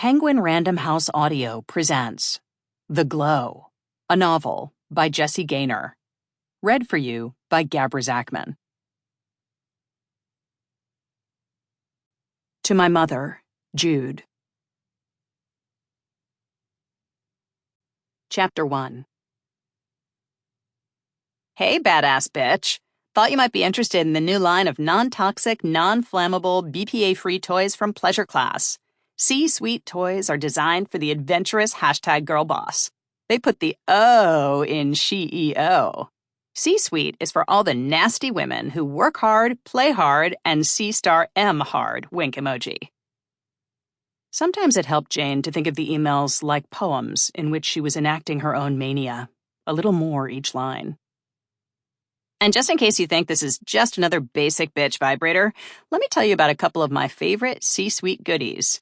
Penguin Random House Audio presents The Glow, a novel by Jessie Gaynor. Read for you by Gabra Zackman. To my mother, Jude. Chapter 1. Hey, badass bitch. Thought you might be interested in the new line of non-toxic, non-flammable, BPA-free toys from Pleasure Class. C-Suite toys are designed for the adventurous #girlboss. They put the O in CEO. C-Suite is for all the nasty women who work hard, play hard, and C*M hard, wink emoji. Sometimes it helped Jane to think of the emails like poems in which she was enacting her own mania, a little more each line. And just in case you think this is just another basic bitch vibrator, let me tell you about a couple of my favorite C-Suite goodies.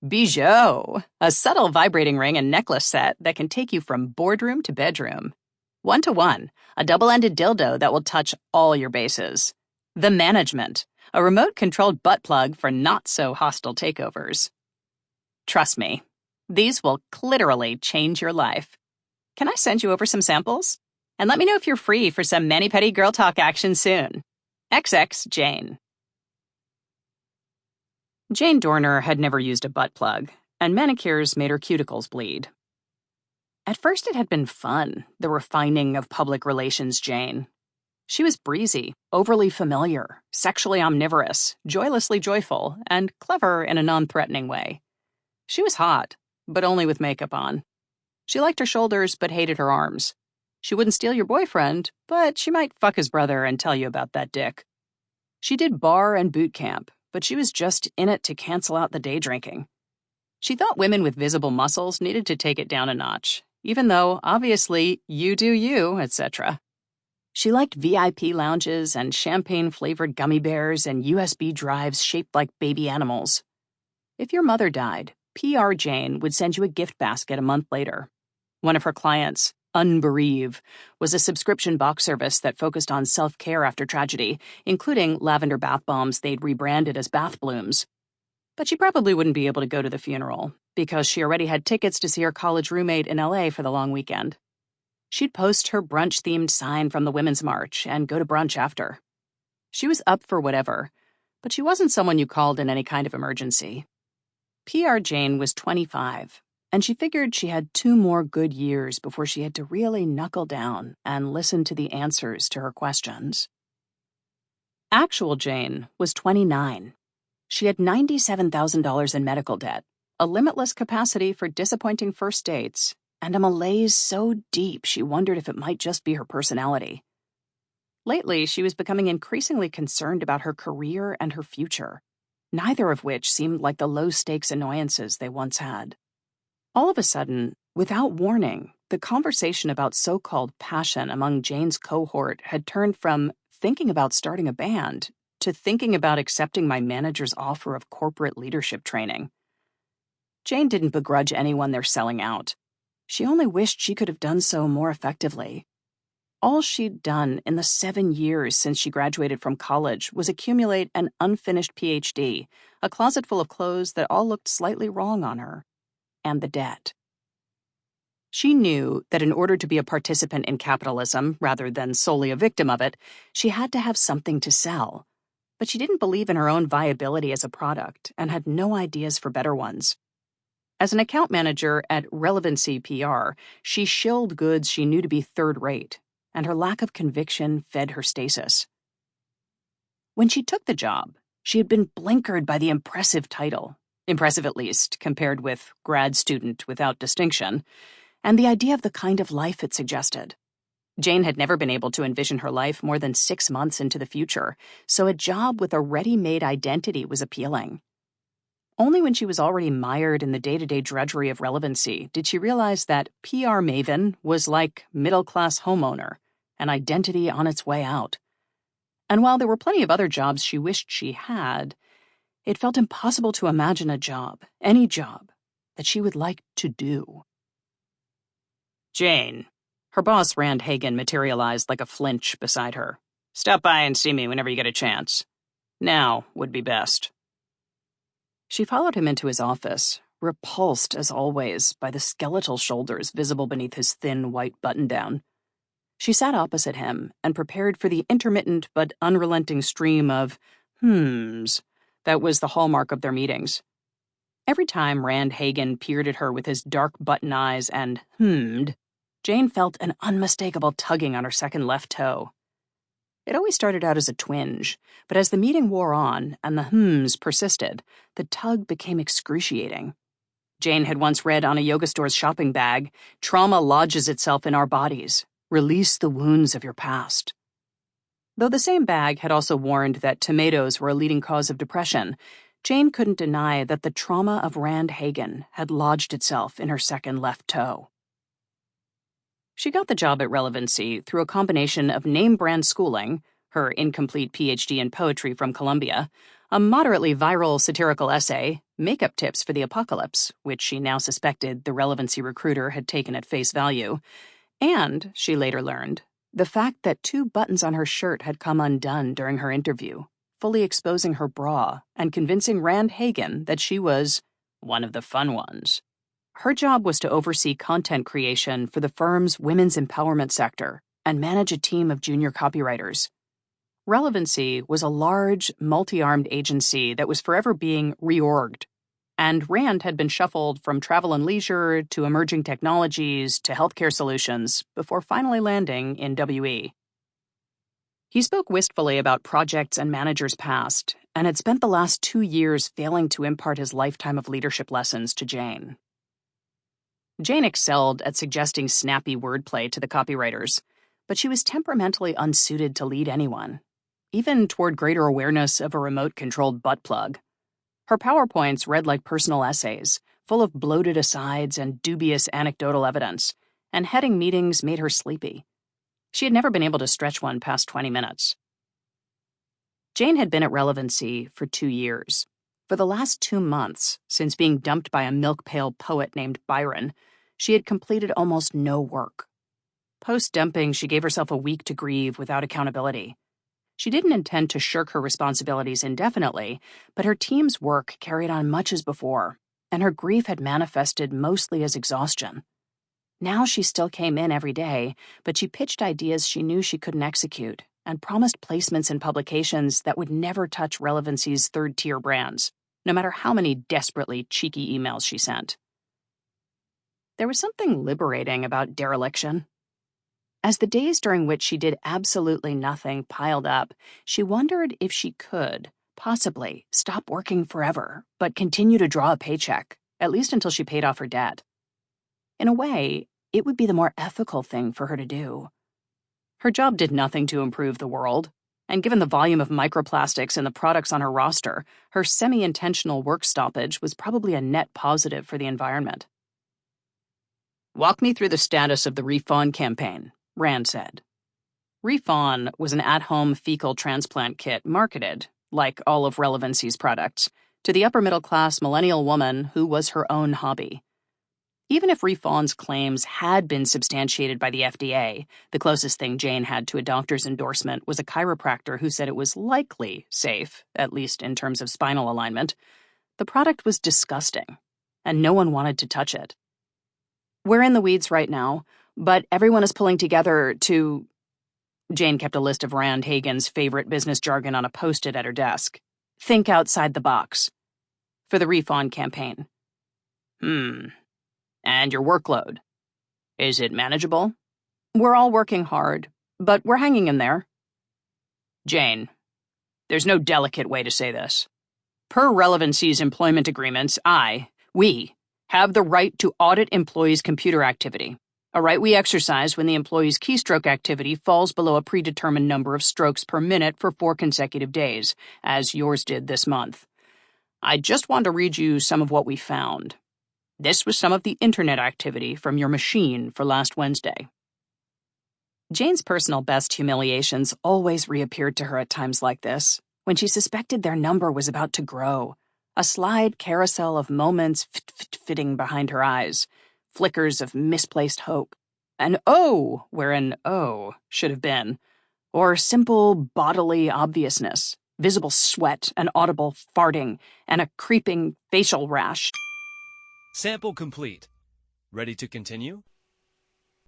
Bijou, a subtle vibrating ring and necklace set that can take you from boardroom to bedroom. 1-to-1, a double-ended dildo that will touch all your bases. The Management, a remote-controlled butt plug for not-so-hostile takeovers. Trust me, these will literally change your life. Can I send you over some samples? And let me know if you're free for some mani-pedi girl talk action soon. XX Jane. Jane Dorner had never used a butt plug, and manicures made her cuticles bleed. At first it had been fun, the refining of public relations Jane. She was breezy, overly familiar, sexually omnivorous, joylessly joyful, and clever in a non-threatening way. She was hot, but only with makeup on. She liked her shoulders but hated her arms. She wouldn't steal your boyfriend, but she might fuck his brother and tell you about that dick. She did bar and boot camp, but she was just in it to cancel out the day drinking. She thought women with visible muscles needed to take it down a notch, even though, obviously, you do you, etc. She liked VIP lounges and champagne-flavored gummy bears and USB drives shaped like baby animals. If your mother died, PR Jane would send you a gift basket a month later. One of her clients, Unbereave, was a subscription box service that focused on self-care after tragedy, including lavender bath bombs they'd rebranded as bath blooms. But she probably wouldn't be able to go to the funeral, because she already had tickets to see her college roommate in LA for the long weekend. She'd post her brunch-themed sign from the Women's March and go to brunch after. She was up for whatever, but she wasn't someone you called in any kind of emergency. PR Jane was 25. And she figured she had 2 more good years before she had to really knuckle down and listen to the answers to her questions. Actual Jane was 29. She had $97,000 in medical debt, a limitless capacity for disappointing first dates, and a malaise so deep she wondered if it might just be her personality. Lately, she was becoming increasingly concerned about her career and her future, neither of which seemed like the low-stakes annoyances they once had. All of a sudden, without warning, the conversation about so-called passion among Jane's cohort had turned from thinking about starting a band to thinking about accepting my manager's offer of corporate leadership training. Jane didn't begrudge anyone their selling out. She only wished she could have done so more effectively. All she'd done in the 7 years since she graduated from college was accumulate an unfinished PhD, a closet full of clothes that all looked slightly wrong on her, and the debt. She knew that in order to be a participant in capitalism, rather than solely a victim of it, she had to have something to sell. But she didn't believe in her own viability as a product and had no ideas for better ones. As an account manager at Relevancy PR, she shilled goods she knew to be third-rate, and her lack of conviction fed her stasis. When she took the job, she had been blinkered by the impressive title, impressive at least, compared with grad student without distinction, and the idea of the kind of life it suggested. Jane had never been able to envision her life more than 6 months into the future, so a job with a ready-made identity was appealing. Only when she was already mired in the day-to-day drudgery of Relevancy did she realize that PR maven was like middle-class homeowner, an identity on its way out. And while there were plenty of other jobs she wished she had, it felt impossible to imagine a job, any job, that she would like to do. Jane. Her boss, Rand Hagen, materialized like a flinch beside her. Stop by and see me whenever you get a chance. Now would be best. She followed him into his office, repulsed as always by the skeletal shoulders visible beneath his thin white button-down. She sat opposite him and prepared for the intermittent but unrelenting stream of hmms that was the hallmark of their meetings. Every time Rand Hagen peered at her with his dark button eyes and hmmed, Jane felt an unmistakable tugging on her second left toe. It always started out as a twinge, but as the meeting wore on and the hmms persisted, the tug became excruciating. Jane had once read on a yoga store's shopping bag, "Trauma lodges itself in our bodies. Release the wounds of your past." Though the same bag had also warned that tomatoes were a leading cause of depression, Jane couldn't deny that the trauma of Rand Hagen had lodged itself in her second left toe. She got the job at Relevancy through a combination of name-brand schooling, her incomplete PhD in poetry from Columbia, a moderately viral satirical essay, makeup tips for the apocalypse, which she now suspected the Relevancy recruiter had taken at face value, and, she later learned, the fact that 2 buttons on her shirt had come undone during her interview, fully exposing her bra and convincing Rand Hagen that she was one of the fun ones. Her job was to oversee content creation for the firm's women's empowerment sector and manage a team of junior copywriters. Relevancy was a large, multi-armed agency that was forever being reorged, and Rand had been shuffled from travel and leisure to emerging technologies to healthcare solutions before finally landing in WE. He spoke wistfully about projects and managers past, and had spent the last 2 years failing to impart his lifetime of leadership lessons to Jane. Jane excelled at suggesting snappy wordplay to the copywriters, but she was temperamentally unsuited to lead anyone, even toward greater awareness of a remote-controlled butt plug. Her PowerPoints read like personal essays, full of bloated asides and dubious anecdotal evidence, and heading meetings made her sleepy. She had never been able to stretch one past 20 minutes. Jane had been at Relevancy for 2 years. For the last 2 months, since being dumped by a milk-pail poet named Byron, she had completed almost no work. Post-dumping, she gave herself a week to grieve without accountability. She didn't intend to shirk her responsibilities indefinitely, but her team's work carried on much as before, and her grief had manifested mostly as exhaustion. Now she still came in every day, but she pitched ideas she knew she couldn't execute, and promised placements in publications that would never touch Relevancy's third-tier brands, no matter how many desperately cheeky emails she sent. There was something liberating about dereliction. As the days during which she did absolutely nothing piled up, she wondered if she could, possibly, stop working forever, but continue to draw a paycheck, at least until she paid off her debt. In a way, it would be the more ethical thing for her to do. Her job did nothing to improve the world, and given the volume of microplastics in the products on her roster, her semi-intentional work stoppage was probably a net positive for the environment. "Walk me through the status of the Refawn campaign," Rand said. Refawn was an at-home fecal transplant kit marketed, like all of Relevancy's products, to the upper-middle-class millennial woman who was her own hobby. Even if Refawn's claims had been substantiated by the FDA, the closest thing Jane had to a doctor's endorsement was a chiropractor who said it was likely safe, at least in terms of spinal alignment. The product was disgusting, and no one wanted to touch it. "We're in the weeds right now, but everyone is pulling together to..." Jane kept a list of Rand Hagen's favorite business jargon on a post-it at her desk. "Think outside the box." For the Refawn campaign. "And your workload? Is it manageable?" "We're all working hard, but we're hanging in there." "Jane, there's no delicate way to say this. Per Relevancy's employment agreements, we, have the right to audit employees' computer activity, a right we exercise when the employee's keystroke activity falls below a predetermined number of strokes per minute for 4 consecutive days, as yours did this month. I just want to read you some of what we found. This was some of the internet activity from your machine for last Wednesday." Jane's personal best humiliations always reappeared to her at times like this, when she suspected their number was about to grow. A slide carousel of moments fitting behind her eyes, flickers of misplaced hope, an O where an O should have been, or simple bodily obviousness, visible sweat, an audible farting, and a creeping facial rash. Sample complete. Ready to continue?